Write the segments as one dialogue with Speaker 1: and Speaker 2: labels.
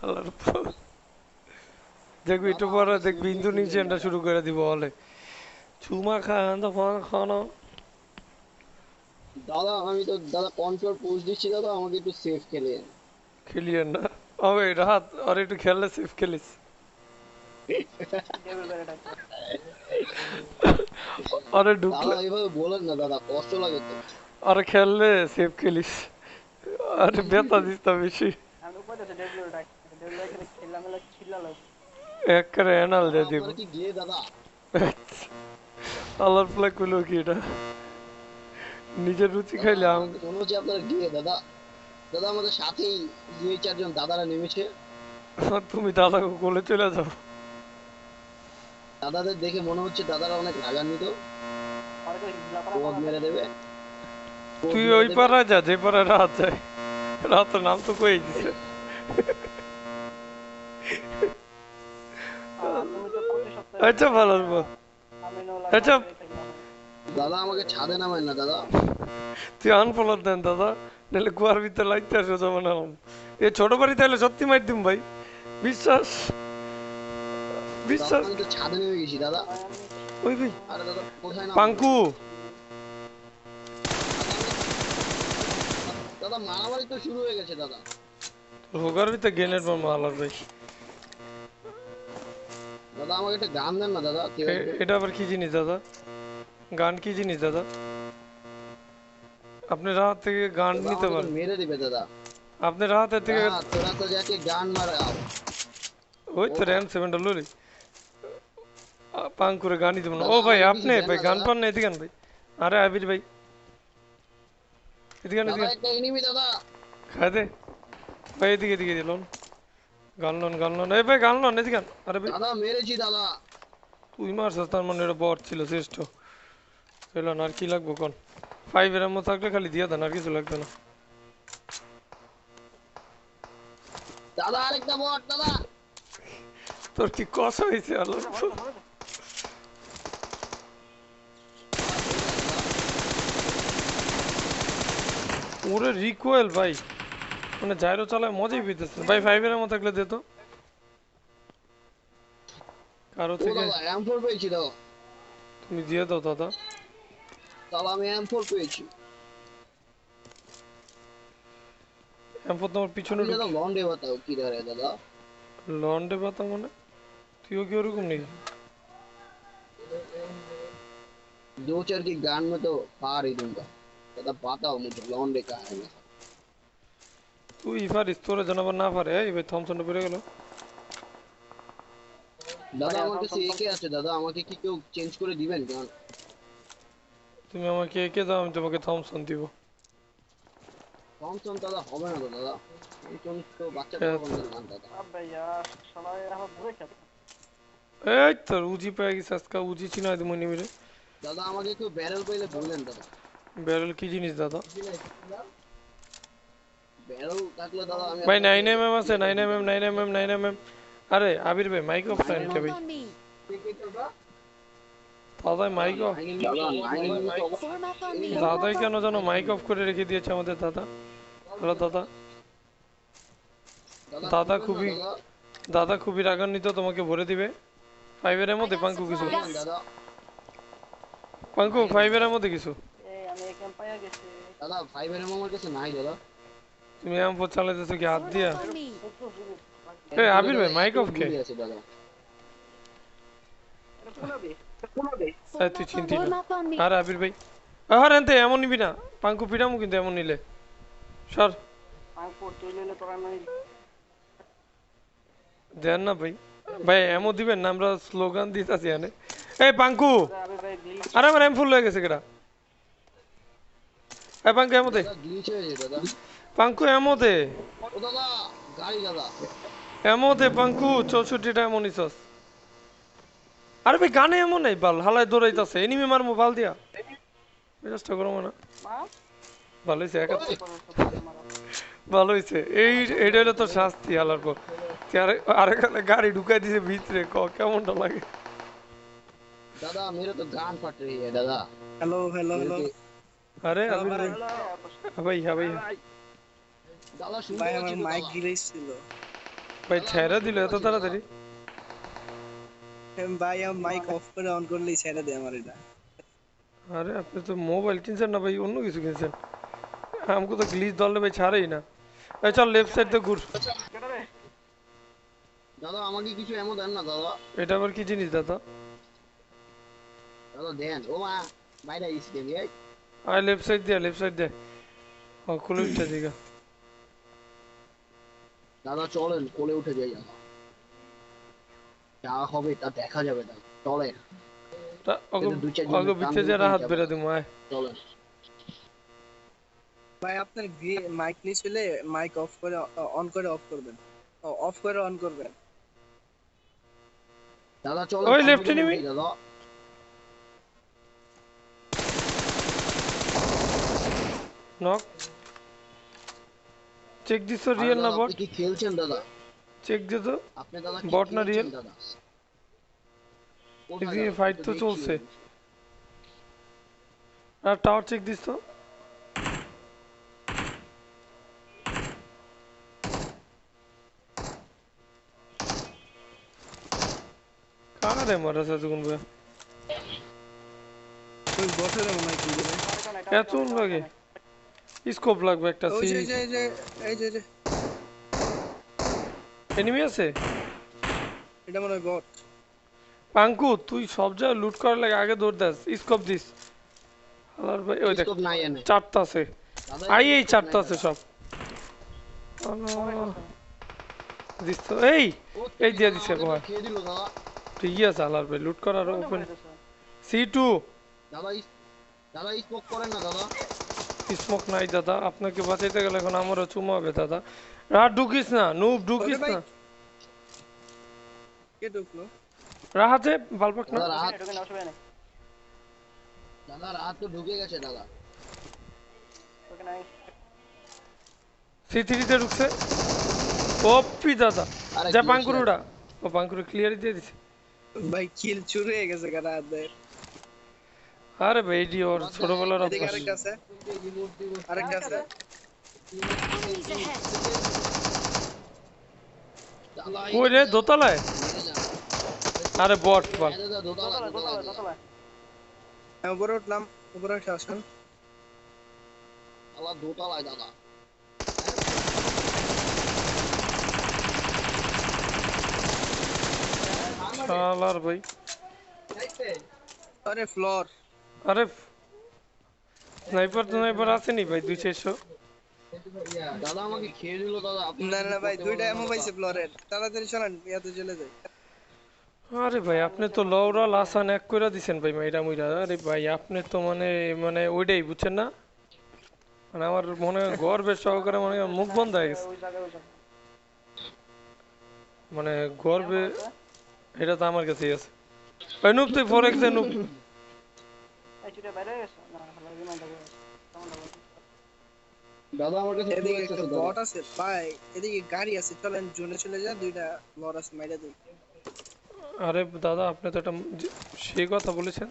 Speaker 1: আল্লাহর দেখবি একটু
Speaker 2: দাদা
Speaker 1: পরে
Speaker 2: আমাকে
Speaker 1: দেখবি
Speaker 2: সিরিয়াসলি খুঁজবেন
Speaker 1: ইন্দোনেশিয়ানটা
Speaker 2: দাদা।
Speaker 1: শুরু করে দিব বলে চুমা খান তখন খানো
Speaker 2: দাদা আমি তো দাদা কনফিওর পোস্ট দিচ্ছি দাদা, আমাকে একটু সেফ খেলেন।
Speaker 1: খেলিয়েন না হবে রাত আর একটু খেললে সেফ খেলিস আরে
Speaker 2: দাদা
Speaker 1: ঢুকলে
Speaker 2: এইভাবে বলেন না দাদা, কষ্ট লাগে তো।
Speaker 1: আরে খেললে সেফ খেলিস আরে বেতা দিস না বেশি এক করে এনাল
Speaker 2: দাদা
Speaker 1: দিয়ে দিব
Speaker 2: আপনারা কি গিয়ে দাদা?
Speaker 1: আল্লাহর প্লে কইলো কি এটা নিজের রুচি
Speaker 2: দাদা
Speaker 1: খাইলে
Speaker 2: আমার তো মনে হচ্ছে আপনারা গিয়ে দাদা। দাদা আমাদের সাথেই দুই চারজন দাদারা নেমেছে।
Speaker 1: তুমি দাদাকে কোলে চলে যাও
Speaker 2: দাদাদের দেখে মনে হচ্ছে দাদারা অনেক রাগান্বিত, ক্রোধ মেরে দেবে, ক্রোধ
Speaker 1: তুই
Speaker 2: মেরে
Speaker 1: ওই
Speaker 2: দেবে।
Speaker 1: পাড়ায় যা যে পাড়ায় রাত যায় রাতের নাম তো কই দিছে আচ্ছা ভালো আচ্ছা
Speaker 2: দাদা আমাকে ছাদে নামেন না দাদা।
Speaker 1: তুই আনফলো দেন দাদা নাহলে কুয়ার ভিতরে লাগতে আসো জমা নাম এ ছোট বাড়ি তাহলে সত্যি মার দিম ভাই বিশ্বাস
Speaker 2: দাদা
Speaker 1: বিশ্বাস
Speaker 2: আমি তো ছাদে নেমে গেছি দাদা।
Speaker 1: ওই ভাই
Speaker 2: আরে দাদা কোথায় নামবো?
Speaker 1: পাঙ্কু
Speaker 2: দাদা মারামারি তো শুরু হয়ে গেছে দাদা।
Speaker 1: হোগার ভিতরে গেনের পর মালার ভাই
Speaker 2: দাদা আমাকে একটা গান দেন না দাদা, কেউ একজন।
Speaker 1: এটা আবার কি জিনিস দাদা গান কি জিনিস দাদা আপনি রাত থেকে গান
Speaker 2: দাদা
Speaker 1: নিতে
Speaker 2: আমাকে তো
Speaker 1: পারেন
Speaker 2: মেরে দিবে দাদা।
Speaker 1: আপনি রাতের থেকে
Speaker 2: তোরা তো যাকে গান মারাও।
Speaker 1: ওই
Speaker 2: ও
Speaker 1: তো র্যাম সেভেনটা লরি পাং করে গানই দেবো না ও
Speaker 2: দাদা
Speaker 1: ভাই
Speaker 2: আমাকে কিছু
Speaker 1: আপনি
Speaker 2: দেন
Speaker 1: ভাই
Speaker 2: না
Speaker 1: গান
Speaker 2: দাদা।
Speaker 1: পান না এদিকে আন ভাই আরে আবির ভাই এদিকে আন
Speaker 2: দাদা
Speaker 1: এদিকে আন।
Speaker 2: একটা এনিমি দাদা।
Speaker 1: খাই দে ভাই এদিকে এদিকে লোন গান লোন এই ভাই গান লোন এদিকে আন। আরে ভাই
Speaker 2: দাদা মেরেছি দাদা।
Speaker 1: তুই মারছিস তার মানে এটা বট ছিল শ্রেষ্ঠ এলান আর কি লাগবো কোন ফাইভের এমন থাকলে খালি দিয়ে দেন আর কিছু লাগবে না
Speaker 2: দাদা আরেকটা বট দাদা।
Speaker 1: তোর কি কষা হয়েছে আলো ওরে রিকোয়েল ভাই মানে জাইরো চালায় মজাই পেতেছে ভাই ফাইভের এমন থাকলে দে তো কারো
Speaker 2: ও
Speaker 1: থেকে
Speaker 2: দাদা M4 পেয়েছি দাদা।
Speaker 1: তুমি দিয়ে দাও দাদা
Speaker 2: দাদা আমি M4 পেয়েছি।
Speaker 1: এরপর তোমার পিছনে
Speaker 2: अभी ज्यादा
Speaker 1: ঢুকি
Speaker 2: लॉन्डे बताओ किधर है दादा।
Speaker 1: লন্ডে পাতা মানে তুইও কি ওরকম নাকি
Speaker 2: दो चार की गान में तो पार ही दूंगा। दादा बताओ मुझे लॉन्डे कहाँ है।
Speaker 1: তুই পারিস তোরা জানাবার না পারে এই ভাই থমসনটা বেড়ে গেল
Speaker 2: দাদা আমার কাছে একে আছে দাদা, আমাকে কি কেউ চেঞ্জ করে দিবেন গান?
Speaker 1: তুমি আমাকে এঁকে দাও আমি তোমাকে থমসন দিব
Speaker 2: থমসন দাদা হবে না তো দাদা, থমসন তো বাচ্চা পোলাপানদের গান দাদা।
Speaker 1: এই তোর উজি পেয়ে গেছে আজকে উজি চিনা দিব নিবিরে
Speaker 2: দাদা আমাকে কেউ ব্যারেল পেলে বললেন দাদা।
Speaker 1: ব্যারেল কি জিনিস দাদা
Speaker 2: ব্যারেল থাকলে দাদা আমি
Speaker 1: ভাই
Speaker 2: আপনাকে
Speaker 1: 9mm আছে 9mm আরে আবির ভাই মাইক অফ করেন কে ভাই দাদাই মাইক অফ
Speaker 2: দাদা 9mm তো অবশ্যই।
Speaker 1: দাদাই কেন জানো মাইক অফ করে রেখে দিয়েছে আমাদের দাদা হ্যালো দাদা
Speaker 2: দাদা
Speaker 1: দাদা
Speaker 2: করবেন না
Speaker 1: খুবই
Speaker 2: দাদা।
Speaker 1: দাদা খুবই রাগান্বিত তোমাকে ভরে দিবে ফাইভের
Speaker 3: I
Speaker 1: মধ্যে
Speaker 3: got
Speaker 1: পাঙ্কু কিছু
Speaker 2: করবেন
Speaker 3: supplies.
Speaker 2: দাদা।
Speaker 1: পাঙ্কু
Speaker 2: নাই নাই
Speaker 1: ফাইভের
Speaker 2: দাদা।
Speaker 1: মধ্যে কিছু
Speaker 2: দাদা 5 আমার কাছে নাই দাদা।
Speaker 1: তুমি এম4 চালাইতেছো কি হাত
Speaker 3: Form
Speaker 1: দিয়া
Speaker 3: up on me.
Speaker 1: এই
Speaker 2: M4
Speaker 1: আবির
Speaker 2: দাদা
Speaker 1: ভাই মাইক
Speaker 2: একটু
Speaker 1: অফ কে
Speaker 2: দূরে আছে দাদা।
Speaker 1: এই
Speaker 3: Form
Speaker 1: তুই
Speaker 3: up on
Speaker 1: চিন্তি
Speaker 3: me.
Speaker 1: না
Speaker 3: Form up on me.
Speaker 1: আর আবির ভাই আর এনতে এমন নিবি না পাঙ্কু পিটামু কিন্তু এমন নিলে সর দেন না ভাই ভাই এমন দিবেন না আমরা স্লোগান দিতেছি এনে এই পাঙ্কু আরে আমার এম ফুল হয়ে গেছে কেডা এই পাঙ্কু এমতে
Speaker 2: দাদা গ্লিচ হয়েছে দাদা।
Speaker 1: পাঙ্কু এমতে
Speaker 2: ও দাদা গাড়ি দাদা।
Speaker 1: এমতে পাঙ্কু 64টা এমন ইসস আরে ভাই গানে এমন নাই বাল হালায় দৌড়াইতাছে এনিমি মারমু বাল দিয়া মেজাজটা গরম না ভালো হয়েছে একাত্তর ভালো হয়েছে এইটা হলো তো শাস্তি হালার পর তুই আরেকখানে গাড়ি ঢুকাই দিছে ভিতরে কেমনটা লাগে
Speaker 2: दादा मेरे तो गान फट रही है दादा।
Speaker 4: हेलो हेलो
Speaker 2: मेरे
Speaker 4: हेलो
Speaker 2: के
Speaker 1: আরে
Speaker 4: हेलो
Speaker 1: আবির
Speaker 4: भाई
Speaker 1: ভাই হ্যাঁ ভাই হ্যাঁ ভাই
Speaker 2: দাদা শুনতে
Speaker 3: ভাই
Speaker 2: পাচ্ছি
Speaker 3: আমার
Speaker 2: তো
Speaker 3: মাইক
Speaker 2: দাদা।
Speaker 3: গ্লিচ ছিল।
Speaker 1: ভাই
Speaker 2: দাদা,
Speaker 1: ছেড়ে
Speaker 2: আমি
Speaker 1: দিল
Speaker 2: শুনতে
Speaker 1: এত
Speaker 2: পাচ্ছি দাদা।
Speaker 1: তাড়াতাড়ি।
Speaker 3: ভাই আমার মাইক অফ করে অন করলেই ছেড়ে দেয় আমার এটা।
Speaker 1: আরে আপনি তো মোবাইল কিনছেন না ভাই, অন্য কিছু কিনছেন। আমাকে তো গ্লিচ ধরলে ভাই ছাড়েই না। এই চল লেফট সাইড দিয়ে ঘুর।
Speaker 2: দাদা আমাকে কিছু এমন দেন না দাদা।
Speaker 1: এটা আবার কি জিনিস দাদা?
Speaker 2: দাদা দেন, ও মা বাইরে আইসি দেবি এই।
Speaker 1: আয় লেফট সাইড দিয়ে, লেফট সাইড দিয়ে। ও খুলে উঠছে দিকে।
Speaker 2: দাদা চলেন কোলে উঠে যাই দাদা, যা হবে তা দেখা যাবে দাদা, চলেন।
Speaker 1: ওকে
Speaker 2: এতে দু চার
Speaker 1: ওকে
Speaker 2: জনের প্রাণ
Speaker 1: বিচ্ছে যারা
Speaker 2: উঠেই
Speaker 1: হাত
Speaker 2: যাবে
Speaker 1: বেড়ে
Speaker 2: দাদা,
Speaker 1: দিবো আয়।
Speaker 2: চলেন।
Speaker 3: ভাই আপনার মাইক গ্লিচ হলে মাইক অফ করে অন করে অফ করবেন, অফ করে অন করবেন।
Speaker 2: দাদা চলেন
Speaker 1: ওই
Speaker 2: পাম্পে
Speaker 1: লেফট
Speaker 2: জন্য
Speaker 1: এনিমি
Speaker 2: উঠি দাদা।
Speaker 1: নক। চেক দিস তো
Speaker 2: আর
Speaker 1: রিয়েল না
Speaker 2: দাদা
Speaker 1: বট?
Speaker 2: আপনি কি খেলছেন দাদা?
Speaker 1: চেক দে তো
Speaker 2: আপনি দাদা কি
Speaker 1: বট না
Speaker 2: খেলছেন
Speaker 1: রিয়েল।
Speaker 2: দাদা? কোথায়
Speaker 1: একদিকে
Speaker 2: দাদা আমি
Speaker 1: ফাইট
Speaker 2: তো
Speaker 1: তো
Speaker 2: দেখছি
Speaker 1: চলছে।
Speaker 2: না।
Speaker 1: আর টাওয়ার চেক দিস তো। কারে মারাছে এতক্ষণ ভাই?
Speaker 3: ওই বটের মাইক দিবে।
Speaker 1: এত লাগে স্কোপ লাগবে একটা।
Speaker 3: ওই
Speaker 1: সি
Speaker 3: যে এই যে এই যে
Speaker 1: এনিমি আছে।
Speaker 3: এটা মনে হয় বট।
Speaker 1: পাঙ্কু তুই সব জায়গায় লুট করার লাগে আগে দৌড় দাস, স্কোপ দিস। আর ভাই ওই দেখ
Speaker 2: স্কোপ নাই এনে
Speaker 1: চারটা আছে।
Speaker 2: দাদা,
Speaker 1: আই
Speaker 2: এখানে
Speaker 1: এই
Speaker 2: স্কোপ
Speaker 1: চারটা
Speaker 2: নাই
Speaker 1: আছে
Speaker 2: দাদা।
Speaker 1: সব। দিস তো এই
Speaker 2: ও
Speaker 1: এই দিয়ে
Speaker 2: দাদা
Speaker 1: দিছে
Speaker 2: আমাকে তো
Speaker 1: ভাই।
Speaker 2: খেয়ে দিল দাদা।
Speaker 1: ঠিকই আছে আলার ভাই, লুট করার ওপেন। C2
Speaker 2: দাদা দাদা স্মোক করেন না দাদা।
Speaker 1: স্মোক নাই দাদা, আপনাকে বাঁচাইতে গেলে এখন আমারও চুমা হবে দাদা। রাত ঢুকিস না, নুব
Speaker 3: ওরে
Speaker 1: ঢুকিস
Speaker 3: ভাই
Speaker 1: না।
Speaker 3: কে ঢুকলো?
Speaker 1: রাহাতে বালপাক না।
Speaker 2: দাদা রাত, দাদা রাত তো ঢুকে গেছে দাদা।
Speaker 1: C3 তে ঢুকছে। ওপি দাদা।
Speaker 2: আরে
Speaker 1: যা
Speaker 2: গ্লেছিয়ার।
Speaker 1: পাঙ্কুরুটা। ও পাঙ্কুরু ক্লিয়ারই দিয়ে দিছে।
Speaker 3: ভাই কিল চুরি হয়ে গেছে কারা হাতে।
Speaker 1: আরে ভাই এডি ওর ছোটবেলার
Speaker 3: এদিকে
Speaker 1: অভ্যাস।
Speaker 3: আরেকটা আছে, আরেকটা আছে।
Speaker 4: Enemies ahead!
Speaker 2: দাদা
Speaker 1: কই রে দোতলায়?
Speaker 2: মেরে যান।
Speaker 1: আরে বট বল।
Speaker 2: হ্যাঁ দাদা দোতলা দোতলা।
Speaker 3: আমি উপরে উঠলাম, উপরে উঠে আসুন।
Speaker 2: দাদা দোতলায় দাদা।
Speaker 1: শালার ভাই।
Speaker 3: আরে ফ্লোর।
Speaker 1: আরে স্নাইপার আসেনি ভাই 200।
Speaker 2: দাদা আমাকে খেয়ে দিল দাদা, আপনি
Speaker 3: না
Speaker 2: কিছু
Speaker 3: না ভাই,
Speaker 2: করতে
Speaker 3: দুইটা
Speaker 2: পারবেন না
Speaker 3: এমন
Speaker 2: দাদা।
Speaker 3: পাইছে ফ্লোরের, তাড়াতাড়ি চলেন ইয়াতে চলে যাই।
Speaker 1: আরে ভাই আপনি তো লওরাল আসান এক কইরা দিছেন ভাই মাইরা মুইরা। আরে ভাই আপনি তো মানে মানে ওইটাই বুঝছেন না। মানে আমার মনে হয় গর্বের সহকারে মনে হয় মুখ বন্ধ হয়ে গেছে। মানে গর্বে এটা তো আমার কাছেই আছে। ভাই নুব তুই 4x এ নুব।
Speaker 2: দাদা আমার কাছে
Speaker 3: এদিকে
Speaker 2: 2x
Speaker 3: একটা
Speaker 2: আছে দাদা।
Speaker 3: বট আছে ভাই, এদিকে গাড়ি আছে, চলেন জোনে চলে যা, দুইটা ফ্লোর আছে মাইরা দিই।
Speaker 1: আরে দাদা আপনি তো একটা সেই কথা বলেছেন।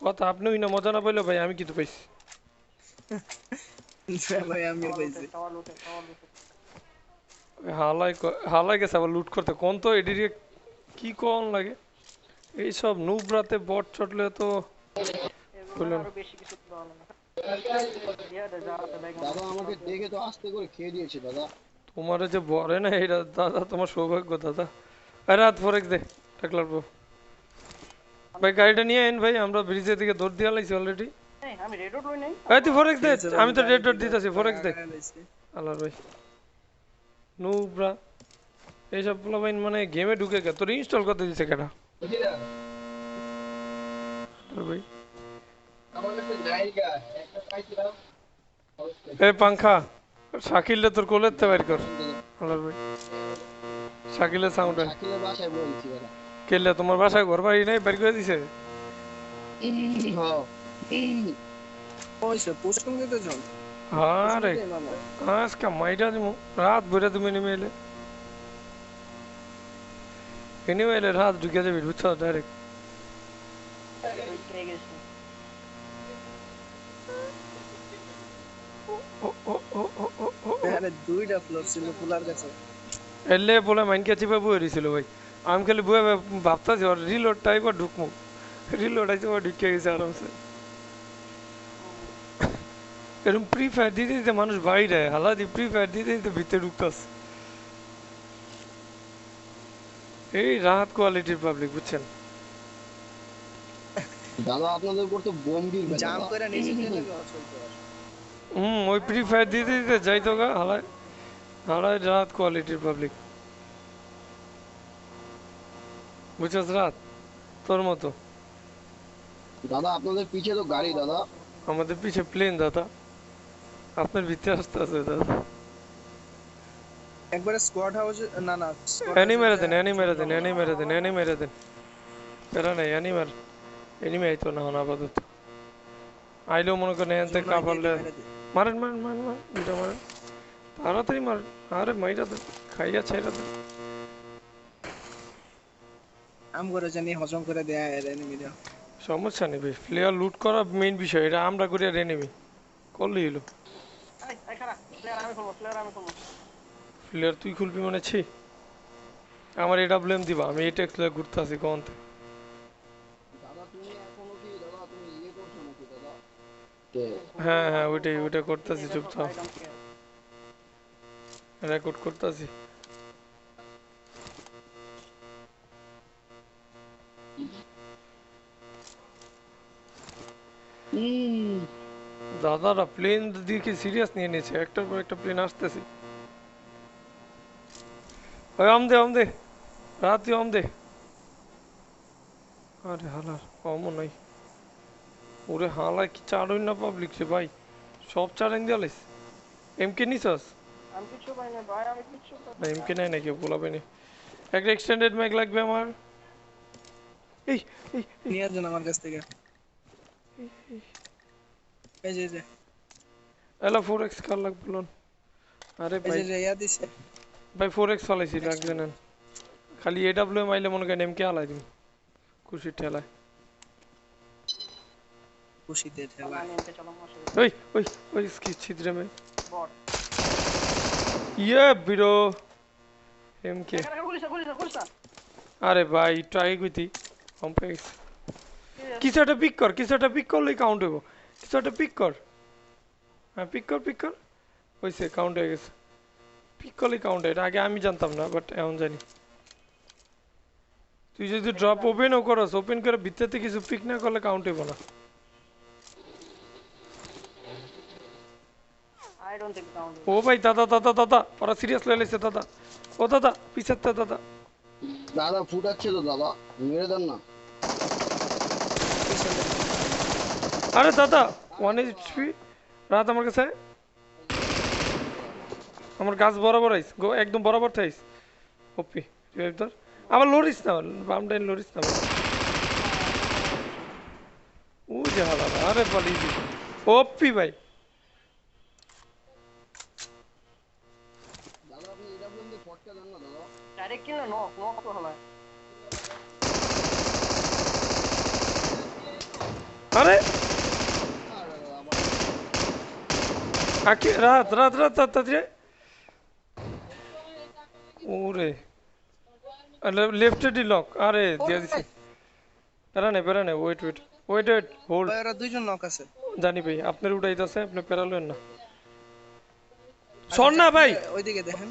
Speaker 1: কথা আপনি ওই না মজা না পাইলে ভাই আমি কিন্তু পাইছি।
Speaker 3: ভাই আমিও পাইছি।
Speaker 1: হালাই গেছে আবার লুট করতে কোন তো এডিরে কি কোন লাগে। এইসব নুব রাতে বট চটলে তো হইল না।
Speaker 2: দাদা আমাকে দেখে তো আস্তে করে খেয়ে দিয়েছে দাদা।
Speaker 1: তোমার যে বলে না এটা দাদা তোমার সৌভাগ্য দাদা। আরে রাত 4x দে টাকলার বউ। ভাই গাড়িটা নিয়ে আইন ভাই, আমরা ব্রিজের দিকে দৌড় দিয়ে লাইছি অলরেডি। এই তুই 4x দে,
Speaker 3: ঠিক আছে ভাই,
Speaker 1: আমি তো
Speaker 3: গাড়ি
Speaker 1: রেড ডট
Speaker 3: দিতে
Speaker 1: দিতেছি 4x দে।
Speaker 3: আগায় লাইছি।
Speaker 1: আল্লাহর ভাই নুবরা এইসব পোলাপাইন মানে গেমে ঢুকে গে তোর ইনস্টল করতে দিছে কেডা? আরে ভাই এই পাংখা শাকিলে তোর কোলেতে বাইর কর।
Speaker 2: দাদা
Speaker 1: আল্লাহর ভাই শাকিলের সাউন্ড হয়।
Speaker 2: শাকিলের বাসায় বলছি দাদা।
Speaker 1: কেলে তোমার বাসায় ঘর বাড়ি নাই বাইর করে দিছে?
Speaker 2: হ্যাঁ
Speaker 3: ওইসব পুষ্কুম দিতে যান।
Speaker 1: আরে আজকে মাইটা দিমু রাত ভরে তুমি নেমে এলে। এনিমে এলে রাত ঢুকে যাবি বুঝছো ডাইরেক্ট। ও ও ও ও ও
Speaker 3: আরে দুইটা ফ্লোর ছিল পুলার কাছে।
Speaker 1: এলে বলে মাইনকে চিপে বয়ে রয়েছিল ভাই আমি খালি বয়ে ভাবতেছি ওর রিলোডটা একবার ঢুকমু রিলোড আছে ওর ঢুকে গেছে আরামসে এরকম ফ্রি ফায়ার দিতে দিতে মানুষ বাইরে হালাদি ফ্রি ফায়ার দিতে দিতে ভিতরে ঢুকতাস এই রাহাত কোয়ালিটির পাবলিক বুঝছেন
Speaker 2: দাদা আপনাদের উপর তো গম্ভীর ব্যাপার
Speaker 3: জাম
Speaker 2: দাদা।
Speaker 3: করে নিচে চলে গেল চলতে আর।
Speaker 1: ওই ফ্রি ফায়ার দিতে দিতে যাইতো গা হালায় হালায় রাহাত কোয়ালিটির পাবলিক বুঝছস রাত তোর মতো
Speaker 2: দাদা আপনাদের পিছে তো গাড়ি দাদা।
Speaker 1: আমাদের পিছে প্লেন দাদা আপনার ভিতরে আসতে আছে দাদা
Speaker 3: একবারে স্কোয়াড হাউস না না
Speaker 1: এনি মেরে দেন এনি মেরে দেন এনি মেরে দেন এনি মেরে দেন পেরা নাই এনি মার এনিমি আইতো না হন আপাতত আইলেও মনে করেন এনতে কাপারলে মারেন মারেন মারেন মারেন দুটা মারেন তাড়াতাড়ি মারেন আরে মাইরা দেন খাইয়া ছাইরা দেন
Speaker 3: আম করে জানি হজম করে দেয়া এর এনিমিরা।
Speaker 1: সমস্যা নেই ভাই প্লেয়ার লুট করা মেইন বিষয় এটা আমরা করি আর এনিমি করলেই হলো প্লেয়ার তুই খুলবি মনে ছি আমার এটা ব্লেম দিবা আমি এটা ঘুরতে আসি কন্তে
Speaker 2: দাদা তুমি এখনো কি দাদা তুমি ইয়ে করছো নাকি দাদা কে
Speaker 1: হ্যাঁ হ্যাঁ ওইটাই ওইটা করতেছি চুপচাপ রেকর্ড করতেছি দাদারা প্লেন দিকে সিরিয়াস নিয়ে নিয়েছে একটার পর একটা প্লেন আসতেছে ওই আমদে রাতে আমদে আরে হালার কমও নাই ওরে হালায় কি চাড়ই না পাবলিক রে ভাই সব চারেন দিয়ালিস এমকে নিছস
Speaker 5: আমি কিছু পাই না ভাই আমি কিছু
Speaker 1: না এমকে নাই নাকি বলাবে নি একটা এক্সটেন্ডেড ম্যাগ লাগবে আমার এই এই
Speaker 3: নিয়ে যান আমার কাছ থেকে। এই যে
Speaker 1: এলা 4x কার লাগবে লোন আরে
Speaker 3: এই
Speaker 1: ভাই
Speaker 3: যে ইয়া দিছে
Speaker 1: ভাই 4x চালাইছি লাগবে না খালি এডব্লিউ মাইলে মনে করেন এমকে আলাই দিন খুশি ঠেলায়
Speaker 3: খুশিতে ঠেলা।
Speaker 5: আমি এনতে চলো মশে
Speaker 1: ওই ওই ওই কি ছিদ্রে মে
Speaker 5: বট
Speaker 1: ইয়ে বিরো এমকে
Speaker 5: এখানে পুলিশ পুলিশ
Speaker 1: আরে ভাই ট্রাই কইতি কমপ্লেক্স কিছু একটা পিক করলেই কাউন্ট হইব কিছু একটা পিক কর হ্যাঁ পিক কর হইছে কাউন্ট হয়ে গেছে পিক করলেই কাউন্ট হয় এটা আগে আমি জানতাম না বাট এখন জানি তুই যদি ড্রপ ওপেনও করস ওপেন করে ভিতরতে কিছু পিক না করলে কাউন্ট হইব না
Speaker 5: I don't think sound
Speaker 1: oh ভাই দাদা ওরা সিরিয়াস লয়ে লাইছে দাদা ও দাদা পিছাতে দাদা
Speaker 2: দাদা ফুটাচ্ছে তো দাদা মেরে দেন না
Speaker 1: আরে দাদা 1 এইচপি রাত আমার কাছে আমার গাছ বরাবর আইস গো একদম বরাবর থাইস ওপি রিভাইভ ধর আবার লরিস না বাম ডাইন লরিস না ও যে হালা আরে পালি ওপি ভাই
Speaker 2: দাদা আপনি এডব্লিউ দিয়ে ফটকা দেন না দাদা
Speaker 5: ডাইরেক্ট কিল নো তো হলো
Speaker 1: আরে
Speaker 2: আর আবার
Speaker 1: আকি রাত তাড়াতাড়ি ওরে লেফট ডি লক আরে দিয়ে দিছি পেরা নে ওয়েট হোল্ড
Speaker 3: ভাই ওরা দুইজন নক আছে।
Speaker 1: জানি ভাই আপনার উঠাইতাছে আপনি পেরালেন না শোন না ভাই
Speaker 3: ওইদিকে দেখেন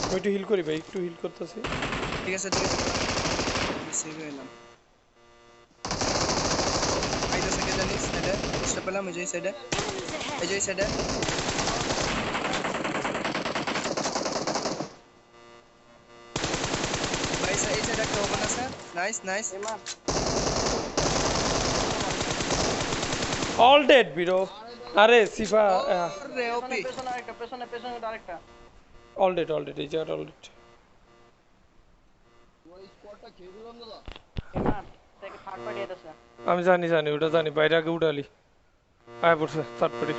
Speaker 1: আমি একটু হিল করি ভাই একটু হিল করতেছি
Speaker 3: ঠিক আছে সেভ হইলাম। আইদা থেকে জানি সাইডে বুঝতে পেলাম এই যে সাইডে এই যে সাইডে ভাই এই সাইডে একটা ওপেন আছে নাইস
Speaker 5: এমা
Speaker 1: অল ডেড বিরো আরে সিফা
Speaker 3: রে ওপি
Speaker 5: পেছনে আরেকটা
Speaker 1: অল ডেড এই জায়গাটা অল ডেড
Speaker 2: ওই স্কোয়াডটা খেয়ে দিলাম দাদা
Speaker 5: এমা থেকে থার্ড পার্টি এসেছে
Speaker 1: আমি জানি ওটা জানি বাইরে আগে উঠালি আয় পড়ছে থার্ড পার্টি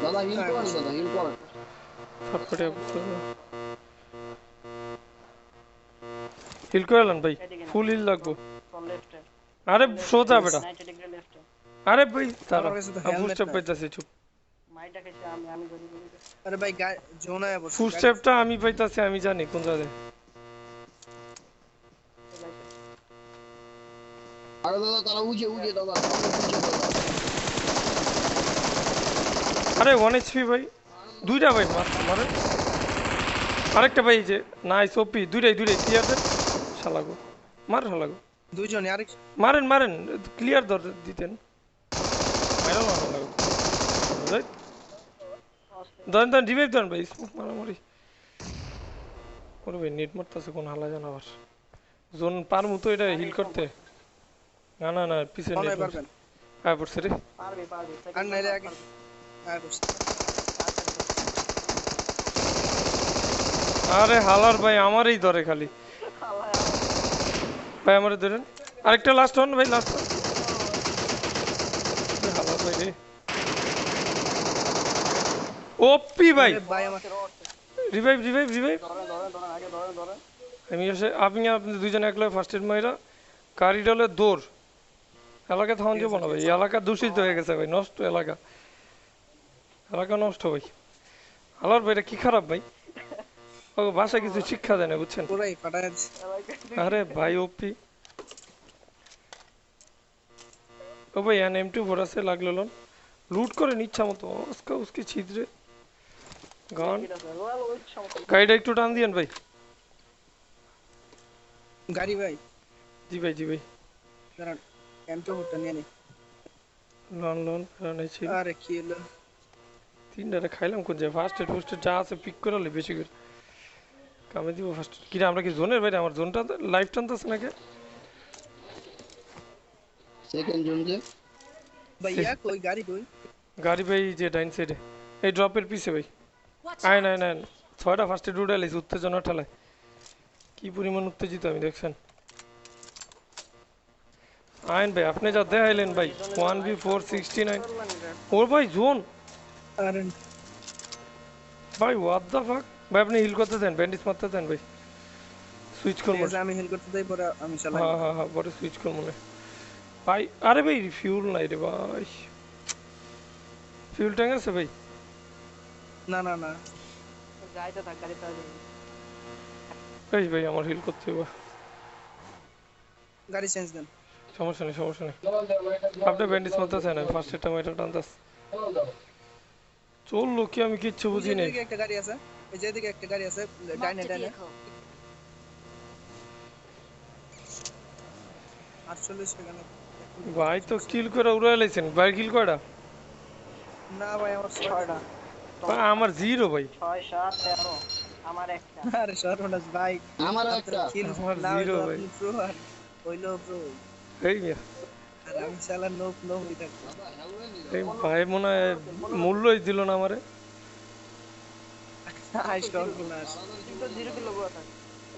Speaker 2: দাদা হিল করেন দাদা হিল করেন
Speaker 1: হিল করে এলেন ভাই ফুল হিল লাগবো
Speaker 5: ফ্রম লেফট
Speaker 1: আরে সোজা বেটা
Speaker 5: 90 ডিগ্রি লেফট
Speaker 1: আরে ভাই তারা
Speaker 3: আমার কাছে তো helmet
Speaker 1: বুস্ট আপ
Speaker 3: নাই।
Speaker 1: পাইতাছে চুপ
Speaker 5: মাইটা খেয়েছি আমি ধরি ধরি
Speaker 3: আরে ভাই জোন আয়া বসে
Speaker 1: ফুটস্টেপটা আমি পাইতাছি, আমি জানি কোন জায়গায়।
Speaker 2: আরে দাদা তারা উঠে দাদা
Speaker 1: আরে 1 এইচপি ভাই, দুইটা ভাই মারে। আরেকটা ভাই, এই যে নাইস ওপি, দুইটাই ক্লিয়ার দেন শালাগো, মার শালাগো,
Speaker 3: দুইজনে আরেক
Speaker 1: মারেন ক্লিয়ার দিতেন, মাইরা না শালাগো। দেন রিভাইভ দেন ভাই, স্মোক মারামারি। ওরে ভাই নেট মারতেছে কোন হালা জান আবার, জোন পার মতো এটা হিল করতে। না পিছনে
Speaker 3: মনে
Speaker 1: নেট
Speaker 3: পারবেন
Speaker 1: আয় পড়ছে রে।
Speaker 5: পারবি
Speaker 3: আর নাইলে আগে আয়া বসে
Speaker 1: আরে হালার ভাই আমারই ধরে খালি, ভাই আমারে ধরেন। আরেকটা লাস্ট হন ভাই, লাস্ট হন। হালার ভাই রে, ওপি ভাই।
Speaker 3: ভাই আমার
Speaker 1: রিভাইভ
Speaker 5: ধরেন আগে ধরেন
Speaker 1: আমি এসে আপনি দুইজন একলা ফার্স্ট এড মাইরা গাড়ি ডলে দৌড়। এলাকা থাউন যাবো না ভাই, এই এলাকা দূষিত হয়ে গেছে ভাই, নষ্ট এলাকা নষ্ট ভাই। হালার ভাই এটা কি খারাপ ভাই, ও বাসায় কিছু শিক্ষা দেয় না বুঝছেন।
Speaker 3: পুরাই ফাটায়
Speaker 1: আরে ভাই ওপি, ও ভাই এন M24 আছে, লাগলো লোন লুট করে ইচ্ছা মতো উসকে ছিদ্রে গান। গাড়িটা একটু টান দিয়েন ভাই।
Speaker 3: গাড়ি ভাই
Speaker 1: জি ভাই
Speaker 3: দাঁড়ান এমটো হতে নিয়ে নি
Speaker 1: লোন ছিল
Speaker 3: আরে কি হলো
Speaker 1: তিনটারে খাইলাম কোন যায়, ফার্স্ট এড যা আছে পিক করে লে বেশি করে কামে দিব ফার্স্ট। কিনা আমরা কি জোনের বাইরে, আমার জোনটা লাইফ টানতেছে নাকি?
Speaker 2: সেকেন্ড জোন যে
Speaker 3: ভাইয়া কই গাড়ি কই
Speaker 1: গাড়ি ভাই যে ডাইন সাইডে এই ড্রপের পিছে ভাই।
Speaker 4: Watch
Speaker 1: আয়
Speaker 4: out!
Speaker 1: নাই 6টা ফার্স্ট এড উড়ে লাইছে উত্তেজনা ঠেলায়, কি পরিমাণ উত্তেজিত আমি দেখছেন। আইন ভাই আপনি যা দেখাইলেন ভাই 1v4 69 ওর ভাই জোন
Speaker 3: আরে
Speaker 1: ভাই হোয়াট দ্য ফাক ভাই। আপনি হিল করতে দেন, ব্যান্ডেজ মারতে দেন ভাই, সুইচ করবো।
Speaker 3: আমি হেল করতে দেই পরে আমি চালাই
Speaker 1: হ্যাঁ পরে সুইচ করবো মনে ভাই। আরে ভাই ফিউল নাই রে ভাই, ফিউল ট্যাঙ্ক আছে ভাই?
Speaker 3: না
Speaker 5: যাইতে থাক গাড়ি পাওয়া
Speaker 1: এই ভাই আমার হিল করতে হবে,
Speaker 3: গাড়ি চেঞ্জ দেন
Speaker 1: সমস্যা নেই আপনি ব্যান্ডেজ মারতে চান, আমি ফার্স্ট এডটা মাইটা টানতাস চললো কি আমি কিচ্ছু বুঝি নাই।
Speaker 3: এদিকে একটা গাড়ি আছে, এই যে এদিকে একটা গাড়ি আছে ডাইনে
Speaker 4: Marked a
Speaker 3: ডাইনে
Speaker 4: vehicle.
Speaker 3: 48 সেখানে
Speaker 1: ভাই তো কিল করে উড়াই লাইছেন ভাই, কিল কয়টা?
Speaker 3: না ভাই আমার
Speaker 5: 6টা
Speaker 1: ভাই আমার জিরো ভাই,
Speaker 5: 6 7 13 আমার একটা
Speaker 3: আরে সর্বনাশ ভাই
Speaker 2: আমারও একটা
Speaker 3: কিল
Speaker 1: আমার
Speaker 3: না
Speaker 1: zero
Speaker 3: হইলো
Speaker 1: ভাই।
Speaker 3: আপনি প্রো আর হইলো প্রো
Speaker 1: এই মিয়া
Speaker 3: আর আমি শালা নো হইতা
Speaker 1: এই ভাই মনে হয় মূল্যই দিল না আমারে।
Speaker 3: আই সর্বনাশ
Speaker 5: কিন্তু 0 কিলো গোয়া থাকে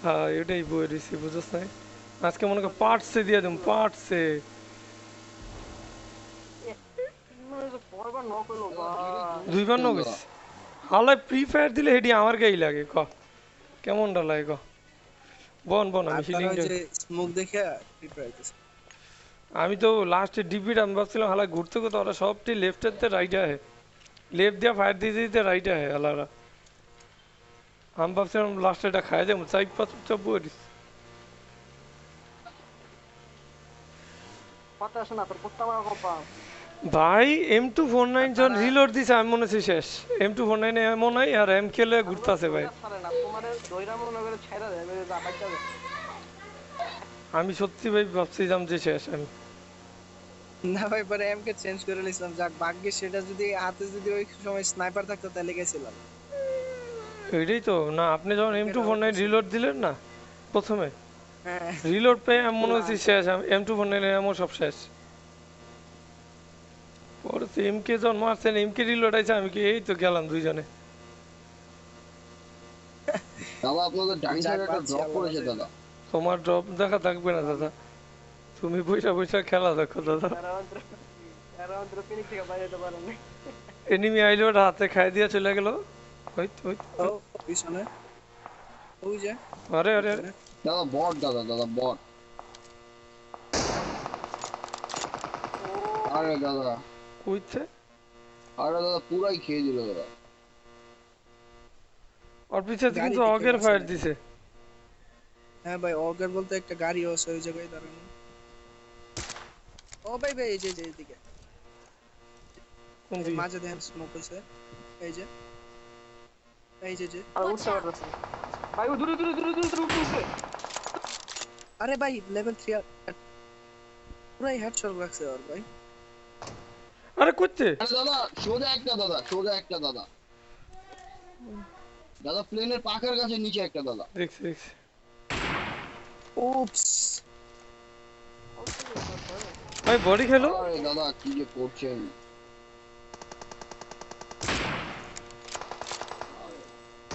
Speaker 1: হ্যাঁ এটাই বই দিছি বুঝছ না, আজকে মনে কর পার্টসে দিয়ে দিম পার্টসে।
Speaker 5: পরবার নক হইলো বা
Speaker 1: দুইবার নগেস হালাই ফ্রি ফায়ার দিলে হেডি আমার গাই লাগে ক কেমনটা লাগে ক বন আমি হিলিং
Speaker 3: যে স্মোক দেখে প্রিপেয়ার করতেছি
Speaker 1: আমি তো লাস্টে ডিপিটা আমি ভাবছিলাম হালাই ঘুরতে ঘুরতে ওরা সবটি লেফটের তে রাইটে আহে, লেফট দিয়ে ফায়ার দিয়ে দিতে রাইটে আহে হালারা। আমি ভাবছিলাম লাস্টে এটা খাই যাবো চাই পাঁচ বইস
Speaker 5: কথা আছে না তোর কুত্তা মারা কপা
Speaker 1: ভাই M249 জন রিলোড দিছে, আমি মনে হচ্ছে শেষ। M249 এমন নাই আর এম খেলে ঘুরতাছে ভাই।
Speaker 5: ছাড়ে না তোমারে দইরা মনে করে ছাইরা দেবে যা বাচ্চা যাবে
Speaker 1: আমি সত্যি ভাই ভাবছিলাম যে শেষ আমি।
Speaker 3: না ভাই পরে এমকে চেঞ্জ করে নিছিলাম, যাক ভাগ্যে সেটা যদি হাতে যদি ওই সময় স্নাইপার থাকতো তাহলে গেছিলাম।
Speaker 1: এইটাই তো না, আপনি যখন M249 রিলোড দিলেন না প্রথমে,
Speaker 3: হ্যাঁ
Speaker 1: রিলোড পেয়ে আমি মনে হচ্ছে শেষ, M249 এমন সব শেষ। পরে তো এমকে যখন মারছেন এমকে রিলোড আছে, আমি কি এই তো গেলাম দুইজনে।
Speaker 2: দাদা আপনাদের ডাইন সাইডে একটা ড্রপ করেছে দাদা।
Speaker 1: তোমার ড্রপ দেখা থাকবে না দাদা, তুমি বইসা খেলা দেখো দাদা।
Speaker 5: এরা অন্তর ফিনিক্স থেকে বাইরে যেতে পারে না
Speaker 1: এনিমি আইলো ওটা হাতে খাই দিয়ে চলে গেল। ওই
Speaker 3: ও পিছনে ওই যে
Speaker 1: আরে
Speaker 2: দাদা বট দাদা বট। আরে দাদা
Speaker 1: কইছে
Speaker 2: আরে দাদা পুরাই খেয়ে দিল দাদা।
Speaker 1: ওর পিছে কিন্তু
Speaker 3: গাড়িতে কেউ
Speaker 1: অগের
Speaker 3: আছে
Speaker 1: ফায়ার
Speaker 3: নাকি?
Speaker 1: দিছে।
Speaker 3: হ্যাঁ ভাই, অগার বলতে একটা গাড়িও আছে ওই জায়গায় দাঁড়ানো। ও ভাই ভাই, এই যে এইদিকে
Speaker 1: কোন
Speaker 3: এই
Speaker 1: দিকে?
Speaker 3: মাঝে দেখেন স্মোক হইছে। এই যে এই যে
Speaker 5: আর
Speaker 4: Watch
Speaker 5: উঠতে
Speaker 4: out!
Speaker 5: পারতেছে না। ভাই ও দূরে দূরে দূরে দূরে দূরে উঠছে।
Speaker 3: আরে ভাই লেভেল 3 পুরাই হেডশট লাগছে আর ভাই।
Speaker 1: আরে করতে
Speaker 2: আরে দাদা সোজা একটা দাদা, সোজা একটা দাদা। দাদা প্লেনের পাখার কাছে নিচে একটা দাদা।
Speaker 1: দেখছি দেখছি।
Speaker 3: উপস।
Speaker 1: ভাই বডি খেলো।
Speaker 2: আরে দাদা কি যে করছেন।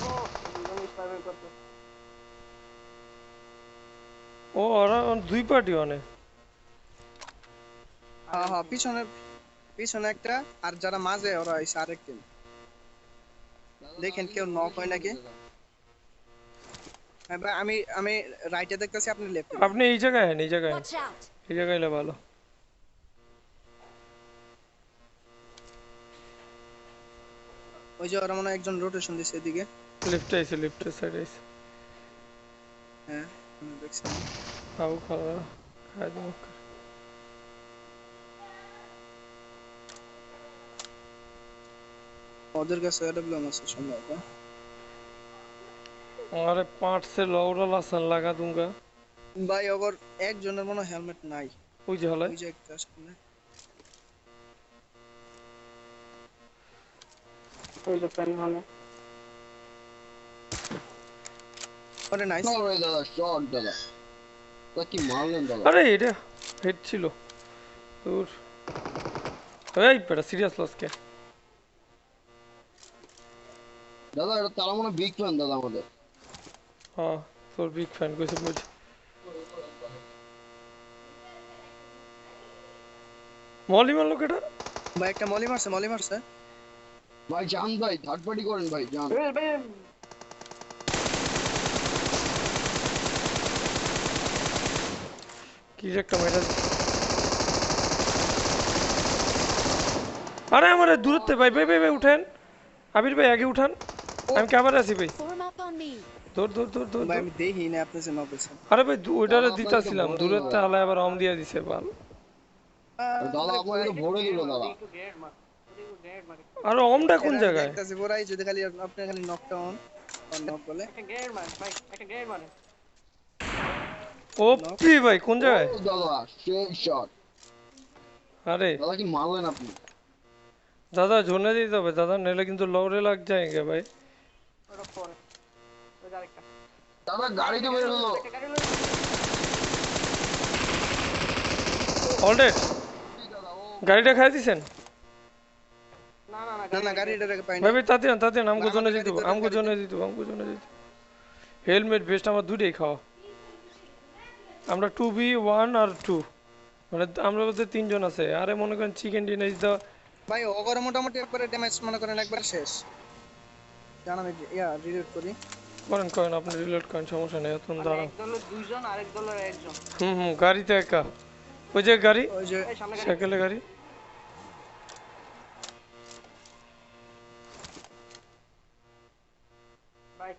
Speaker 5: ও দুজন স্নাইপার করতে।
Speaker 1: ও ওরা দুই পার্টি অনেক।
Speaker 3: হ্যাঁ হ্যাঁ, পিছনে পিছনে একটা, আর যারা মাঝে ওরা হইছে আরেক টিম। দেখেন কেউ নক হয় নাকি। হ্যাঁ ভাই, আমি আমি রাইটে দেখতেছি, আপনি লেফটে।
Speaker 1: আপনি এই জায়গায় হ্যাঁ এই জায়গায়
Speaker 4: Watch out!
Speaker 1: এই জায়গায় এলে ভালো।
Speaker 3: ওই যে ওরা মনে হয় একজন রোটেশন দিছে এদিকে।
Speaker 1: লেফটে আইছে লেফটের সাইডে আইছে।
Speaker 3: হ্যাঁ আমি দেখছি।
Speaker 1: খাও খাওয়া খাই দাও।
Speaker 3: ওদের কাছে এডব্লিউএম আছে সম্ভবত।
Speaker 1: अरे 5 से लौड़ा लसन लगा दूंगा।
Speaker 3: ভাই ওগর একজনের মনে হয় হেলমেট নাই।
Speaker 1: ওই যে হলাই
Speaker 3: ওই যে একটা সামনে।
Speaker 5: ওই যে প্যান মানে
Speaker 3: ওরে নাইস।
Speaker 2: আরে দাদা শট দাদা। তা কি মারলেন দাদা।
Speaker 1: আরে এটা হেড ছিল দূর। এই বেটা সিরিয়াস লস কে?
Speaker 2: দাদা এটা তারা মনে বিগ ফ্যান দাদা আমাদের।
Speaker 1: হ্যাঁ তোর বিগ ফ্যান কইছে বুঝ। মলি মারলো কেটা?
Speaker 3: ভাই একটা মলি মারছে, মলি মারছে।
Speaker 2: ভাই জান ভাই থার্ড পার্টি করেন ভাই জান।
Speaker 5: ভাই ভাই
Speaker 1: কি যে একটা মেটা। আরে আমারে দূরত্বে ভাই ভাই ভাই ভাই উঠেন। আবির ভাই আগে উঠান। আমি ক্যামেরা আছি ভাই।
Speaker 4: Form up on me!
Speaker 1: দৌড় দৌড় দৌড় দৌড়
Speaker 3: ভাই
Speaker 1: দৌড়।
Speaker 3: আমি দেখি না আপনি যে নক হইছেন।
Speaker 1: আরে ভাই ওইটারে
Speaker 2: দাদা, আপনাকে
Speaker 1: দিতাছিলাম
Speaker 2: বলে
Speaker 1: দূরত্বে
Speaker 2: দিলাম।
Speaker 1: আলায় আবার অম দিয়া দিছে বাল।
Speaker 2: দাদা আপনাকে তো ভরে দিল দাদা।
Speaker 5: একটু গ্রেড মার। একটু গ্রেড মার।
Speaker 1: আর অমটা কোন জায়গায়?
Speaker 3: দেখতাছি পুরাই যদি খালি আপনি খালি নকটা অন নক বলে।
Speaker 5: একটা গ্রেড মার ভাই, একটা গ্রেড মার।
Speaker 1: ও পি ভাই কোন জায়গায়?
Speaker 2: ও দাদা সেই শট।
Speaker 1: আরে
Speaker 2: দাদা কি মারলেন আপনি।
Speaker 1: দাদা জোনে দিতে হবে দাদা নইলে কিন্তু লৌড়ে লাগ যায়গে ভাই।
Speaker 5: ওটা পরে। ওই আরেকটা।
Speaker 2: দাদা গাড়িতে বের হলো।
Speaker 5: একটা গাড়ি লই।
Speaker 1: অলরেড গাড়িটা খাই দিছেন?
Speaker 5: না না না
Speaker 3: না না গাড়িটা রেখে পাইনি।
Speaker 1: ভাই ভাই তাতে আমগো
Speaker 3: না,
Speaker 1: জোনে
Speaker 3: আমাদের
Speaker 1: দিতে
Speaker 3: গাড়িতে,
Speaker 1: আমগো জোনে দিতে আমগো জোনে দিতে। হেলমেট বেস্ট আমার দুটেই খাওয়া। আমরা 2v1 আর 2 মানে আমরা বলতে তিনজন আছে। আরে মনে করেন চিকেন ডিনার দাও।
Speaker 3: ভাই ওগর মোটামুটি একবারে ড্যামেজ মনে করেন একবার শেষ। জানা আমি রিলোড করি।
Speaker 1: করেন করেন আপনি রিলোড করেন সমস্যা নেই এখন দাঁড়াও।
Speaker 5: এক দলের দুইজন আরেক দলের একজন।
Speaker 1: গাড়িতে একা। ওই যে গাড়ি
Speaker 3: ওই যে
Speaker 5: এই সামনে গাড়ি।
Speaker 1: সাইকেলে গাড়ি।
Speaker 5: ভাই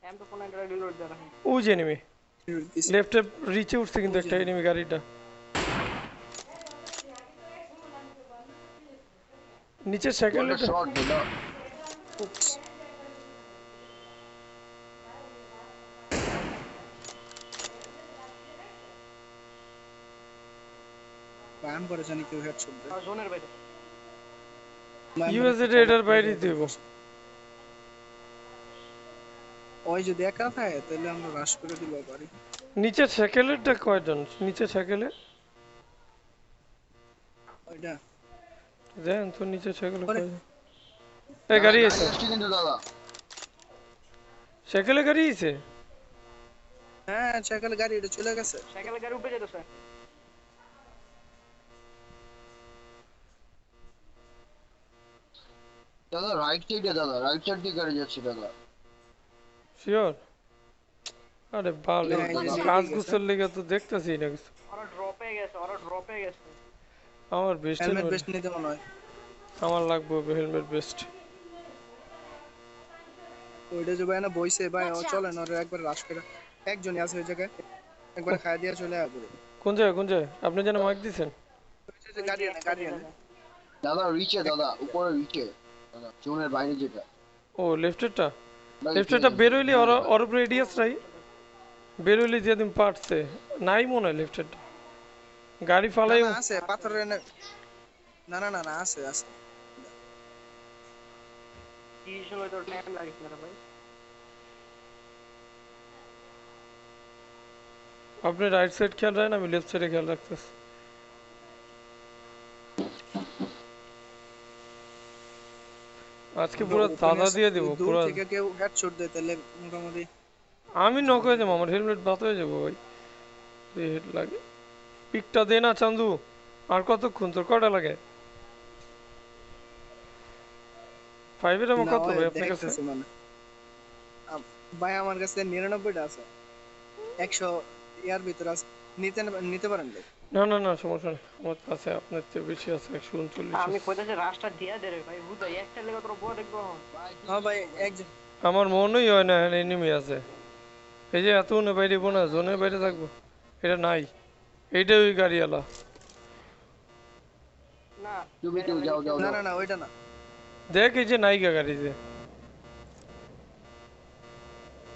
Speaker 5: এম তো 400 রিলোড দে রাখেন।
Speaker 1: ওই যে এনিমি
Speaker 3: reload দিছি।
Speaker 1: লেফটে রিচে উঠছে কিন্তু একটা এনিমি গাড়িটা। নিচে সাইকেলে
Speaker 2: শট দাদা।
Speaker 3: Oops. ব্যায়াম করে জানি কেউ হেডশট দেয়।
Speaker 5: আর জোনের বাইরে।
Speaker 1: ইউএসএ এটার বাইরে দিব।
Speaker 3: ওই যদি একা থাকে তাহলে আমরা রাশ করে দিব পারি।
Speaker 1: নিচে সাইকেলেরটা কয়জন? নিচে সাইকেলে
Speaker 3: ওইটা
Speaker 1: দেন তো নিচে সাইকেলে
Speaker 3: ওরে।
Speaker 1: কয়জন? এই গাড়ি আছে
Speaker 2: আসছে কিন্তু দাদা।
Speaker 1: সাইকেলে গাড়ি আছে।
Speaker 3: হ্যাঁ সাইকেল গাড়ি এটা চলে গেছে।
Speaker 5: সাইকেলের গাড়ি উপরে যেতেছে।
Speaker 2: দাদা রাইট সাইডে দাদা রাইট সাইড দিয়ে গাড়ি যাচ্ছে দাদা।
Speaker 1: শিওর? আরে বাল
Speaker 3: হ্যাঁ, এই যে
Speaker 1: কাজ
Speaker 3: দিকে
Speaker 1: গুছল লেগে তো দেখতেছি না কিছু।
Speaker 5: ওরা ড্রপে গেছে, ওরা ড্রপে গেছে।
Speaker 1: আমার বেস্টের
Speaker 3: হেলমেট বেস্ট নিতে মনে হয়।
Speaker 1: আমার লাগবে হেলমেট বেস্ট।
Speaker 3: ওইটা যে ভাই না বইছে ভাই, ও
Speaker 4: Watch
Speaker 3: চলে
Speaker 4: out!
Speaker 3: না ওরে একবার রাশ করে। একজনই আছে ওই জায়গায়, একবার খাইয়া দিয়া চলে আসবে।
Speaker 1: কোন জায়গায় কোন জায়গায় আপনি যেন মাইক দিছেন?
Speaker 3: ওই যে গাড়ি আনে, গাড়ি আনে।
Speaker 2: দাদা রিচে, দাদা উপরে রিচে, দাদা জোনের বাইরে যেটা।
Speaker 1: ও লেফটেরটা,
Speaker 2: ভাই,
Speaker 1: লেফটেরটা বেরোইলে
Speaker 2: হ্যাঁ,
Speaker 1: ওর
Speaker 2: দাদা।
Speaker 1: ওর রেডিয়াস রাই বেরোইলে যেদিন পারছে নাই মনে হয় লেফটেরটা গাড়ি
Speaker 3: না
Speaker 1: ফালাই।
Speaker 3: না আছে পাথরের এনে। না না না না আছে আছে।
Speaker 5: কি সময় তোর টাইম লাগিস না রে ভাই।
Speaker 1: আপনি রাইট সাইড খেয়াল রাখেন, আমি লেফট সাইডে খেয়াল রাখতেছি। আজকে পুরো দাদা দিয়ে দেবো
Speaker 3: দূর
Speaker 1: পুরো।
Speaker 3: থেকে কেউ হেডশট দেয় তাহলে মোটামুটি।
Speaker 1: আমি নক হয়ে যাবো, আমার হেলমেট বাত হয়ে যাবো ভাই। হেড লাগে, পিকটা দে না চান্দু। আর কতক্ষণ তোর কটা লাগে? 5 এর আমার
Speaker 3: না
Speaker 1: কত
Speaker 3: ওই
Speaker 1: ভাই আপনার কাছে?
Speaker 3: দেখতেছি মানে ভাই আমার কাছে 99টা আছে, 100 ইয়ার ভিতরে আছে। নিতে নিতে পারেন ভাই।
Speaker 1: না না না সমস্যা নেই, আমার কাছে আপনার চেয়ে বেশি আছে, 139
Speaker 5: আমি
Speaker 1: আছে।
Speaker 5: কইতাছি রাস্তা দিয়া দে রে ভাই, বুঝাই একটা লেগে তোর বড় দেখবো।
Speaker 3: হ্যাঁ ভাই একজন।
Speaker 1: আমার মনেই হয় না এনিমি আছে। এই যে এত বাইরে না, জোনের বাইরে থাকবো, এটা নাই। এইটা ওই গাড়িওয়ালা।
Speaker 5: না
Speaker 2: তুমি কেউ যাও যাও
Speaker 3: না
Speaker 2: যাও।
Speaker 3: না না ওইটা না।
Speaker 1: দেখ এই যে নাইকা গাড়িতে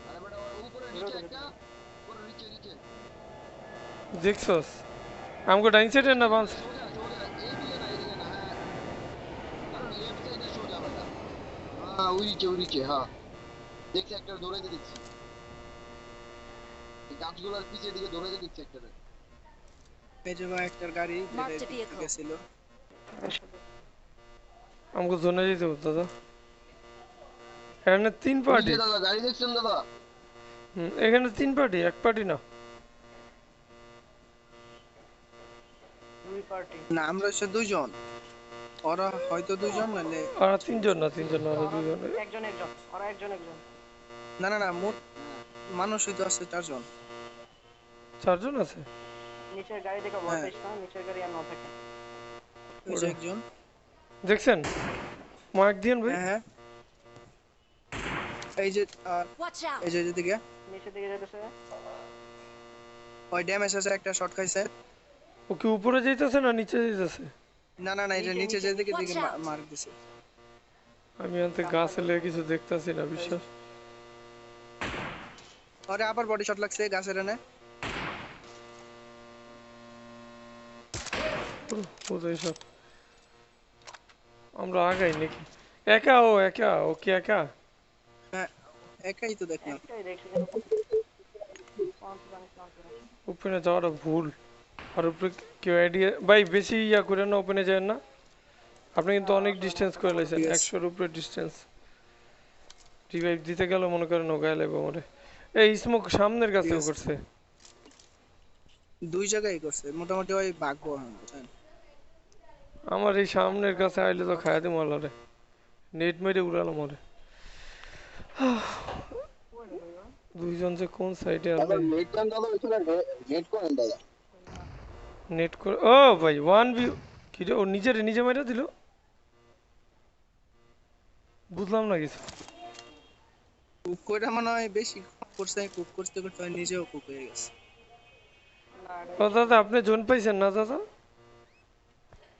Speaker 2: আরে বেটা ওর উপরে রিচে একটা, উপরে রিচে রিচে।
Speaker 1: দেখছস? আমাকে ডাইন সাইডে না বাম side?
Speaker 2: সোজা সোজা এইদিকে না, এইদিকে না, হ্যাঁ। কারণ লেফট সাইডে সোজা বেটা। হ্যাঁ ওই রিচে, হ্যাঁ। দেখছি একটা দৌড়াইতে দেখছি। এই গাছগুলোর পিছের দিকে দৌড়াইতে দেখছি একটা।
Speaker 3: এই যে ভাই একটা গাড়ি যেটা
Speaker 4: Marked a
Speaker 3: এদিক থেকে
Speaker 4: vehicle.
Speaker 3: ছিল।
Speaker 1: আমাকে জোনে যেতে হবে দাদা। এখানে 3 পার্টি।
Speaker 2: দাদা গাড়ি দেখছেন দাদা?
Speaker 1: এখানে 3 পার্টি, এক পার্টি না।
Speaker 5: দুই পার্টি।
Speaker 3: না আমরা হচ্ছে দুইজন, ওরা হয়তো দুইজন নাহলে।
Speaker 1: আর 3 জন না, 3 জন না, আরো 2 জন।
Speaker 5: একজন একজন, ওরা একজন একজন।
Speaker 3: না না না মোট মানুষ হয়তো আছে 4 জন।
Speaker 1: 4 জন আছে।
Speaker 5: নিচের গাড়ি দেখে ভয়
Speaker 3: হ্যাঁ।
Speaker 5: পাইস না, নিচের গাড়ি আর না থাকে।
Speaker 3: ওই যে একজন।
Speaker 1: দেখছেন মাইক দিন ভাই।
Speaker 3: হ্যাঁ হ্যাঁ এই যে
Speaker 4: Watch out!
Speaker 3: এই যে এদিকে
Speaker 5: নিচের দিকে যাইতেছে।
Speaker 3: ওই ড্যামেজ আছে, একটা শট খাইছে।
Speaker 1: ও কি উপরে যাইতেছে না নিচে যাইতেছে?
Speaker 3: না না না এই যে
Speaker 5: নিচে,
Speaker 3: নিচে
Speaker 5: নিচে।
Speaker 3: যেদিকে
Speaker 4: Watch
Speaker 3: দিকে
Speaker 4: out!
Speaker 3: মার দিছে।
Speaker 1: আমি আনতে গাছে লেগে কিছু দেখতাছি না, বিশ্বাস।
Speaker 3: আরে আবার বডি শট লাগছে গাছের এনে।
Speaker 1: কোথায় সব? আমরা আগাই নাকি? একা ও একা, ও কি একা?
Speaker 3: হ্যাঁ একাই তো দেখলাম।
Speaker 5: একটাই দেখছি কিন্তু
Speaker 1: ওপেনে যাওয়াটা ভুল। আর উপরে কেউ আইডিয়া ভাই বেশি ইয়া করে না, ওপেনে যায় না। আপনি কিন্তু অনেক ডিস্টেন্স করে লাইছেন,
Speaker 3: Yes.
Speaker 1: 100 এর উপরে ডিস্টেন্স। রিভাইভ দিতে গেল মনে করেন ও গায়ে লাগবে মরে। এই স্মোক সামনের কাছেও
Speaker 3: Yes.
Speaker 1: করছে।
Speaker 3: দুই জায়গায় করছে মোটামুটি, ওই ভাগবো এখন বুঝছেন।
Speaker 1: আমার এই সামনের কাছে আইলে তো খাইয়া দিই মলারে। নেট মেরে উড়ালো মরে। দুইজন যে কোন সাইডে
Speaker 2: দাদা
Speaker 1: আছে
Speaker 2: নেট করেন দাদা, ওইখানে নেট করেন দাদা।
Speaker 1: নেট করে। ও ভাই 1v কি রে, ও নিজে মেরে দিল, বুঝলাম না কিছু।
Speaker 3: কুক কইরা মনে হয় বেশি করছে, কুক করতে করতে হয় নিজেও কুক হয়ে গেছে।
Speaker 1: ও দাদা আপনি জোন পাইছেন না দাদা?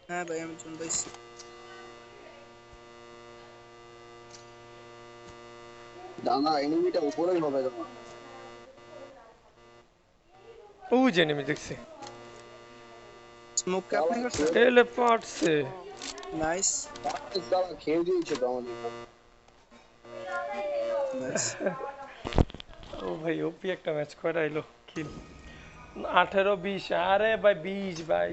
Speaker 3: হ্যাঁ ভাই আমি চলে যাচ্ছি।
Speaker 2: দাদা এনিমিটা উপরেই হবে দাদা।
Speaker 1: ওই যে নেমে দেখছি,
Speaker 3: স্মোক কে আপনি করছেন?
Speaker 1: এলে পাটছে।
Speaker 3: নাইস
Speaker 2: দাদা খেয়ে দিয়েছে তো আমাদের।
Speaker 3: নাইস।
Speaker 1: ও ভাই ওপি একটা ম্যাচ কয়টা আইলো কিল? 18 20, আরে ভাই 20 22